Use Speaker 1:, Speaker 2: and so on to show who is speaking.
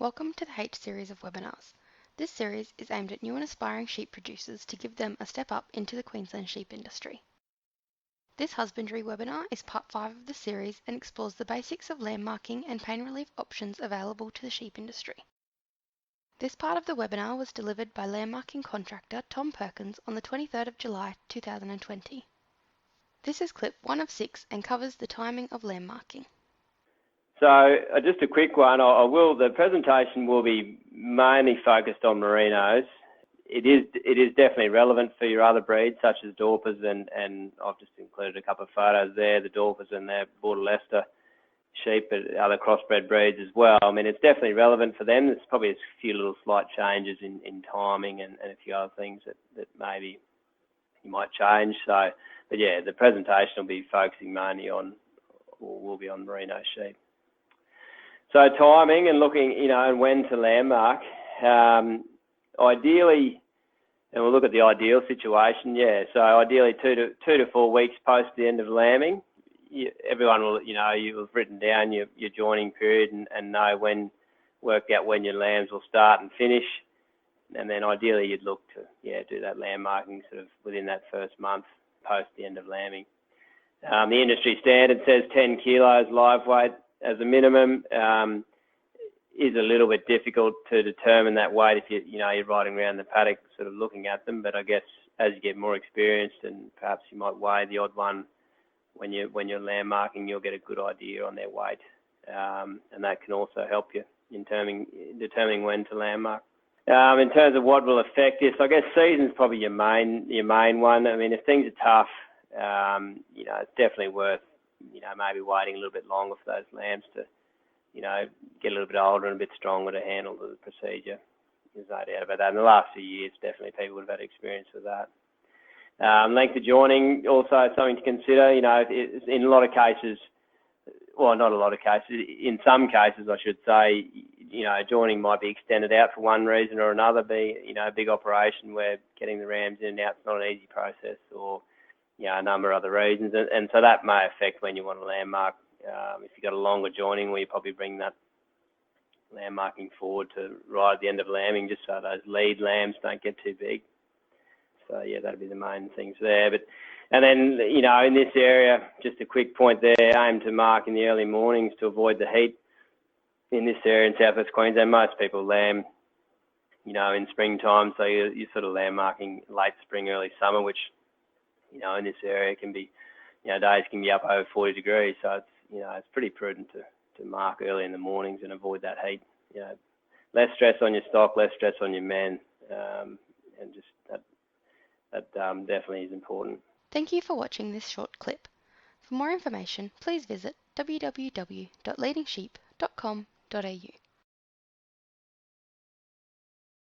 Speaker 1: Welcome to the H series of webinars. This series is aimed at new and aspiring sheep producers to give them a step up into the Queensland sheep industry. This Husbandry webinar is part 5 of the series and explores the basics of land marking and pain relief options available to the sheep industry. This part of the webinar was delivered by land marking contractor Tom Perkins on the 23rd of July 2020. This is clip 1 of 6 and covers the timing of land marking.
Speaker 2: So just a quick one. The presentation will be mainly focused on merinos. It is definitely relevant for your other breeds such as Dorpers and I've just included a couple of photos there, the Dorpers and their Border Leicester sheep, but other crossbred breeds as well. I mean, it's definitely relevant for them. There's probably a few little slight changes in timing and a few other things that maybe you might change. So, but yeah, the presentation will be focusing mainly on, or will be on merino sheep. So timing and looking, and when to landmark. Ideally, and we'll look at the ideal situation. Yeah, so ideally 2 to 4 weeks post the end of lambing. Everyone will, you've written down your joining period and work out when your lambs will start and finish. And then ideally you'd look to, do that lamb marking sort of within that first month post the end of lambing. The industry standard says 10 kilos live weight as a minimum. Is a little bit difficult to determine that weight if you're riding around the paddock sort of looking at them, but I guess as you get more experienced and perhaps you might weigh the odd one when you're lamb marking, you'll get a good idea on their weight, and that can also help you in determining when to lamb mark. In terms of what will affect this, I guess season's probably your main one. I mean, if things are tough, it's definitely worth maybe waiting a little bit longer for those lambs to get a little bit older and a bit stronger to handle the procedure. There's no doubt about that. In the last few years, definitely people would have had experience with that. Length of joining, also something to consider. In a lot of cases, well, not a lot of cases, in some cases, I should say, joining might be extended out for one reason or another, be, a big operation where getting the rams in and out is not an easy process, or, a number of other reasons. And so that may affect when you want to landmark. If you've got a longer joining, well, you probably bring that lamb marking forward to right at the end of lambing, just so those lead lambs don't get too big. So yeah, that'd be the main things there. And then in this area, just a quick point there, aim to mark in the early mornings to avoid the heat. In this area in southwest Queensland, most people lamb, in springtime, so you're sort of lamb marking late spring, early summer, which in this area can be, days can be up over 40 degrees. So it's it's pretty prudent to mark early in the mornings and avoid that heat. Less stress on your stock, less stress on your men, and just that definitely is important.
Speaker 1: Thank you for watching this short clip. For more information, please visit www.leadingsheep.com.au.